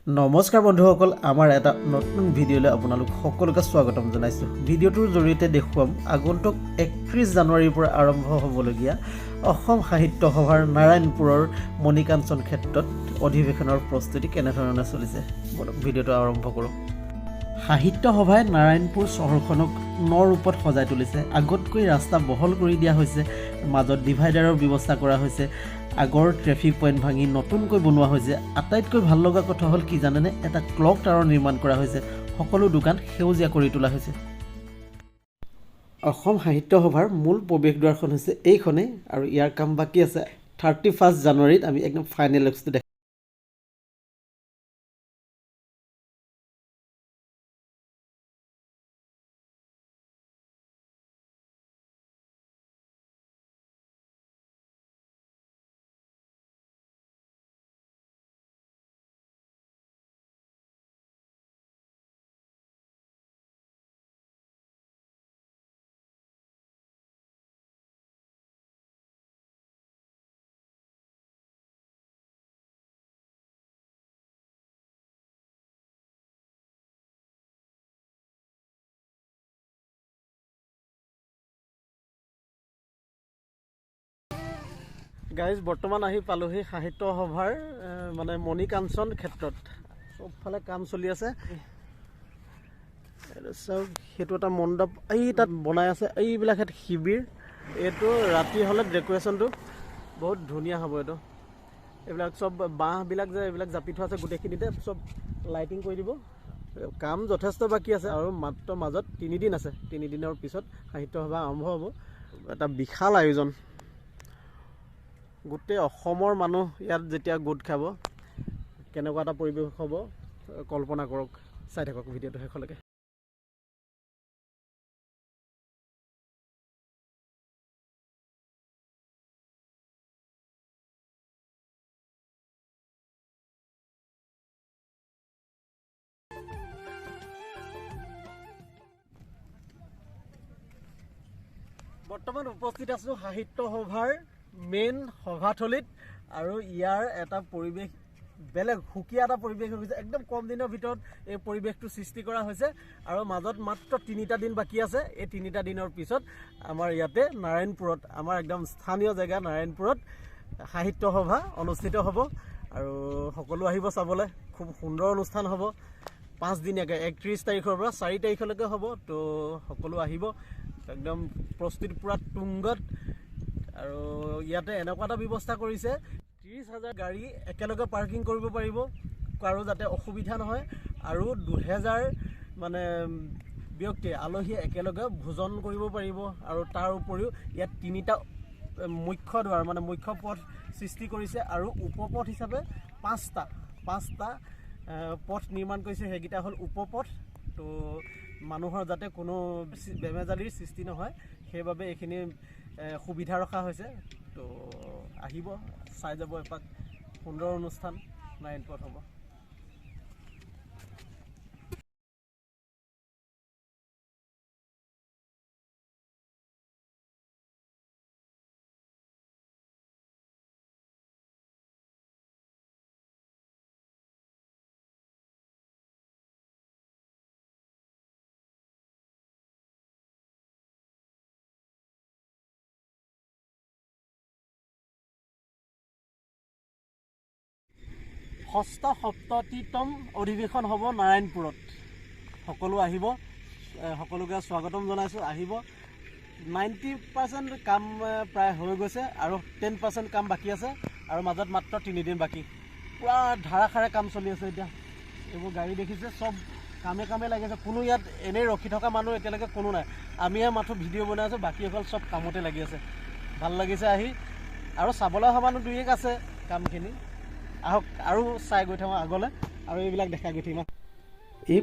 নমস্কাৰ বন্ধুসকল, আমাৰ এটা নতুন ভিডিঅ'লৈ আপোনালোক সকলোকে স্বাগতম জনাইছোঁ। ভিডিঅ'টোৰ জৰিয়তে দেখুৱাম আগন্তুক 31 জানুৱাৰীৰ পৰা আৰম্ভ হ'বলগীয়া অসম সাহিত্য সভাৰ নাৰায়ণপুৰৰ মণিকাঞ্চন ক্ষেত্ৰত অধিৱেশনৰ প্ৰস্তুতি কেনেধৰণে চলিছে। ভিডিঅ'টো আৰম্ভ কৰোঁ। সাহিত্য সভাই নাৰায়ণপুৰ চহৰখনক ৰূপত সজাই তুলিছে। আগতকৈ ৰাস্তা বহল কৰি দিয়া হৈছে, মাজত ডিভাইডাৰৰ ব্যৱস্থা কৰা হৈছে, আগৰ ট্ৰেফিক পইণ্ট ভাঙি নতুনকৈ বনোৱা হৈছে। আটাইতকৈ ভাল লগা কথা হ'ল কি জানেনে, এটা ক্লক টাৱাৰ নিৰ্মাণ কৰা হৈছে, সকলো দোকান সেউজীয়া কৰি তোলা হৈছে। অসম সাহিত্য সভাৰ মূল প্ৰৱেশদ্বাৰখন হৈছে এইখনেই, আৰু ইয়াৰ কাম বাকী আছে। 31 জানুৱাৰীত আমি একদম ফাইনেল লুকছটো দেখাম। গাইজ, বৰ্তমান আহি পালোহি সাহিত্য সভাৰ মণিকাঞ্চন ক্ষেত্ৰত। চবফালে কাম চলি আছে। চাওক, সেইটো এটা মণ্ডপ এই তাত বনাই আছে। এইবিলাক শিবিৰ। এইটো ৰাতি হ'লে ডেক'ৰেশ্যনটো বহুত ধুনীয়া হ'ব। এইবিলাক চব বাঁহবিলাক যে এইবিলাক জাপি থোৱা আছে, গোটেইখিনিতে চব লাইটিং কৰি দিব। কাম যথেষ্ট বাকী আছে আৰু মাত্ৰ মাজত 3 দিন আছে। 3 দিনৰ পিছত সাহিত্য সভা আৰম্ভ হ'ব। এটা বিশাল আয়োজন। গোটেই অসমৰ মানুহ ইয়াত যেতিয়া গোট খাব, কেনেকুৱা এটা পৰিৱেশ হ'ব কল্পনা কৰক। চাই থাকক ভিডিঅ'টো শেষলৈকে। বৰ্তমান উপস্থিত আছোঁ সাহিত্য সভাৰ মেইন সভাথলীত, আৰু ইয়াৰ এটা পৰিৱেশ বেলেগ সুকীয়া এটা পৰিৱেশ হৈ গৈছে। একদম কম দিনৰ ভিতৰত এই পৰিৱেশটো সৃষ্টি কৰা হৈছে, আৰু মাজত মাত্ৰ 3টা দিন বাকী আছে। এই 3টা দিনৰ পিছত আমাৰ ইয়াতে নাৰায়ণপুৰত, আমাৰ একদম স্থানীয় জেগা নাৰায়ণপুৰত সাহিত্য সভা অনুষ্ঠিত হ'ব, আৰু সকলো আহিব চাবলৈ। খুব সুন্দৰ অনুষ্ঠান হ'ব। 5 দিনীয়াকৈ 31 তাৰিখৰ পৰা 4 তাৰিখলৈকে হ'ব। তো সকলো আহিব। একদম প্ৰস্তুতি পূৰা তুংগত। আৰু ইয়াতে এনেকুৱা এটা ব্যৱস্থা কৰিছে, 30,000 গাড়ী একেলগে পাৰ্কিং কৰিব পাৰিব, কাৰো যাতে অসুবিধা নহয়। আৰু 2000 ব্যক্তি আলহীয়ে একেলগে ভোজন কৰিব পাৰিব। আৰু তাৰ উপৰিও ইয়াত 3টা মুখ্য দুৱাৰ মুখ্য পথ সৃষ্টি কৰিছে, আৰু উপপথ হিচাপে 5টা পথ নিৰ্মাণ কৰিছে। সেইকেইটা হ'ল উপপথ। তো মানুহৰ যাতে কোনো বেমেজালিৰ সৃষ্টি নহয়, সেইবাবে এইখিনি সুবিধা ৰখা হৈছে। তো আহিব, চাই যাব এপাক। সুন্দৰ অনুষ্ঠান নাৰায়ণপুৰত হ'ব। ষষ্ঠ সপ্ততিতম অধিৱেশন হ'ব নাৰায়ণপুৰত। সকলো আহিব, সকলোকে স্বাগতম জনাইছোঁ। আহিব। 90% কাম প্ৰায় হৈ গৈছে, আৰু 10% কাম বাকী আছে, আৰু মাজত মাত্ৰ 3 দিন বাকী। পূৰা ধাৰাসাৰে কাম চলি আছে। এতিয়া এইবোৰ গাড়ী দেখিছে, চব কামে লাগিছে। কোনো ইয়াত এনেই ৰখি থকা মানুহ এতিয়ালৈকে কোনো নাই। আমিহে মাথো ভিডিঅ' বনাই আছোঁ, বাকীসকল চব কামতে লাগি আছে। ভাল লাগিছে আহি, আৰু চাবলৈ অহা মানুহ 2-1 আছে কামখিনি। আহক, আৰু চাই গৈ থাকোঁ আগলৈ, আৰু এইবিলাক দেখাই গৈ থাকিম। এই